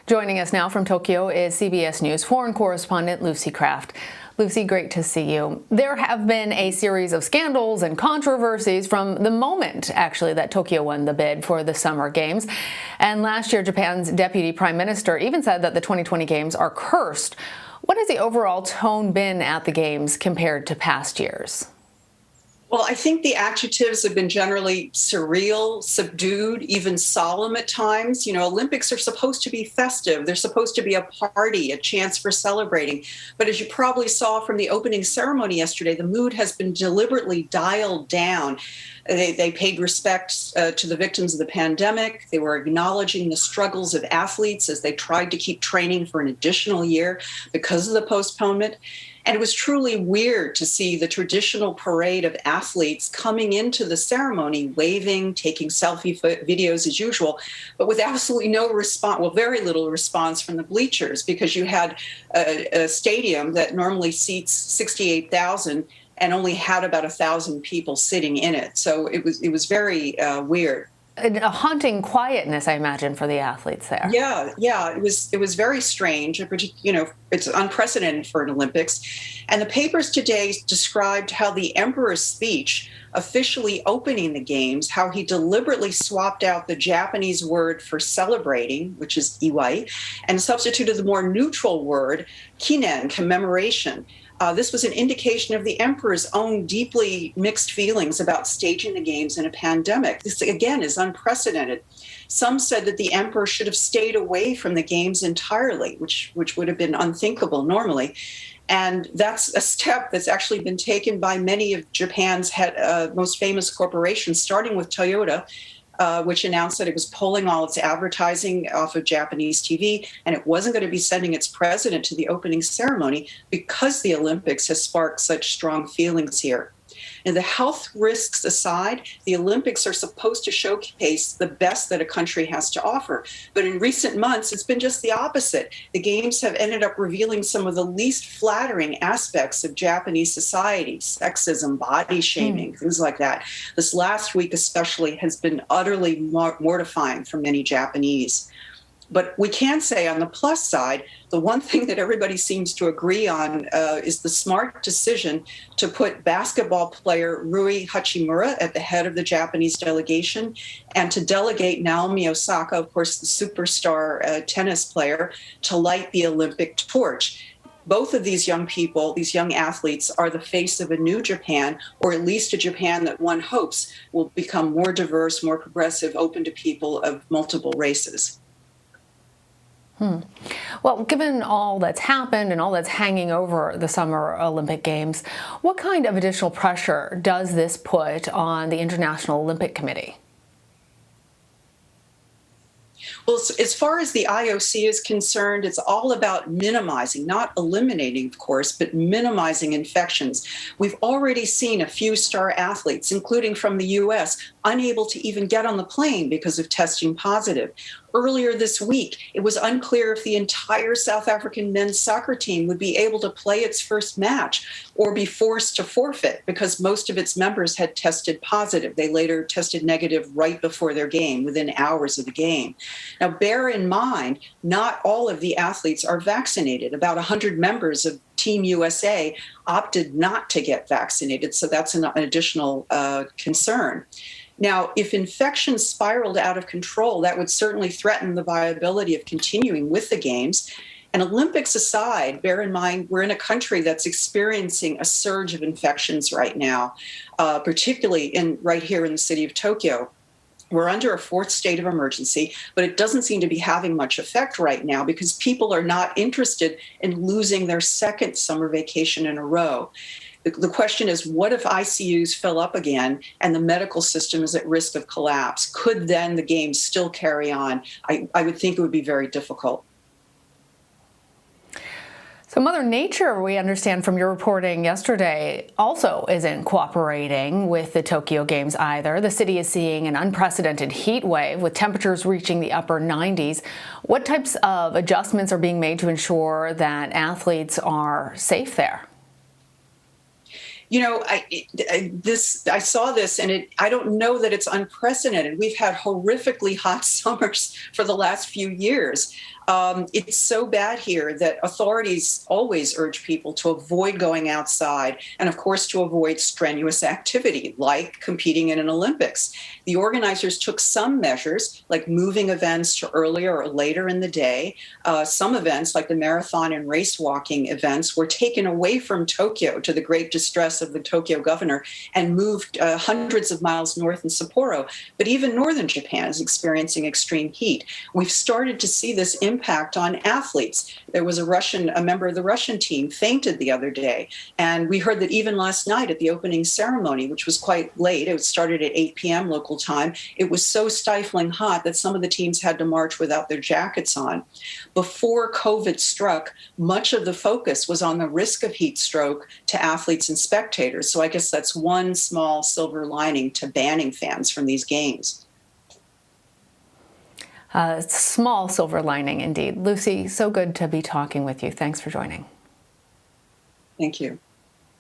Joining us now from Tokyo is CBS News foreign correspondent Lucy Kraft. Lucy, great to see you. There have been a series of scandals and controversies from the moment, actually, that Tokyo won the bid for the Summer Games. And last year, Japan's deputy prime minister even said that the 2020 Games are cursed. What has the overall tone been at the Games compared to past years? Well, I think the adjectives have been generally surreal, subdued, even solemn at times. You know, Olympics are supposed to be festive. They're supposed to be a party, a chance for celebrating. But as you probably saw from the opening ceremony yesterday, the mood has been deliberately dialed down. They paid respect to the victims of the pandemic. They were acknowledging the struggles of athletes as they tried to keep training for an additional year because of the postponement. And it was truly weird to see the traditional parade of athletes coming into the ceremony, waving, taking selfie videos as usual, but with absolutely no response, well, very little response from the bleachers, because you had a stadium that normally seats 68,000 and only had about 1,000 people sitting in it. So it was very weird. A haunting quietness, I imagine, for the athletes there. Yeah, it was very strange. You know, it's unprecedented for an Olympics. And the papers today described how the emperor's speech officially opening the games, how he deliberately swapped out the Japanese word for celebrating, which is iwai, and substituted the more neutral word kinen, commemoration. This was an indication of the emperor's own deeply mixed feelings about staging the games in a pandemic. This, again, is unprecedented. Some said that the emperor should have stayed away from the games entirely, which would have been unthinkable normally. And that's a step that's actually been taken by many of Japan's most famous corporations, starting with Toyota, which announced that it was pulling all its advertising off of Japanese TV, and it wasn't going to be sending its president to the opening ceremony because the Olympics has sparked such strong feelings here. And the health risks aside, the Olympics are supposed to showcase the best that a country has to offer. But in recent months, it's been just the opposite. The Games have ended up revealing some of the least flattering aspects of Japanese society, sexism, body shaming, things like that. This last week especially has been utterly mortifying for many Japanese. But we can say on the plus side, the one thing that everybody seems to agree on is the smart decision to put basketball player Rui Hachimura at the head of the Japanese delegation and to delegate Naomi Osaka, of course, the superstar tennis player, to light the Olympic torch. Both of these young people, these young athletes, are the face of a new Japan, or at least a Japan that one hopes will become more diverse, more progressive, open to people of multiple races. Well, given all that's happened and all that's hanging over the Summer Olympic Games, what kind of additional pressure does this put on the International Olympic Committee? Well, as far as the IOC is concerned, it's all about minimizing, not eliminating, of course, but minimizing infections. We've already seen a few star athletes, including from the U.S., unable to even get on the plane because of testing positive. Earlier this week, it was unclear if the entire South African men's soccer team would be able to play its first match or be forced to forfeit because most of its members had tested positive. They later tested negative right before their game, within hours of the game. Now, bear in mind, not all of the athletes are vaccinated. About 100 members of Team USA opted not to get vaccinated, so that's an additional concern. Now, if infections spiraled out of control, that would certainly threaten the viability of continuing with the Games. And Olympics aside, bear in mind, we're in a country that's experiencing a surge of infections right now, particularly right here in the city of Tokyo. We're under a fourth state of emergency, but it doesn't seem to be having much effect right now because people are not interested in losing their second summer vacation in a row. The question is, what if ICUs fill up again and the medical system is at risk of collapse? Could then the Games still carry on? I would think it would be very difficult. So Mother Nature, we understand from your reporting yesterday, also isn't cooperating with the Tokyo Games either. The city is seeing an unprecedented heat wave with temperatures reaching the upper 90s. What types of adjustments are being made to ensure that athletes are safe there? I saw this, and I don't know that it's unprecedented. We've had horrifically hot summers for the last few years. It's so bad here that authorities always urge people to avoid going outside and, of course, to avoid strenuous activity like competing in an Olympics. The organizers took some measures like moving events to earlier or later in the day. Some events like the marathon and race walking events were taken away from Tokyo to the great distress of the Tokyo governor and moved hundreds of miles north in Sapporo. But even northern Japan is experiencing extreme heat. We've started to see this impact on athletes. There was a member of the Russian team fainted the other day. And we heard that even last night at the opening ceremony, which was quite late, it started at 8 p.m. local time, it was so stifling hot that some of the teams had to march without their jackets on. Before COVID struck, much of the focus was on the risk of heat stroke to athletes and spectators. So I guess that's one small silver lining to banning fans from these games. Small silver lining indeed. Lucy, so good to be talking with you. Thanks for joining. Thank you.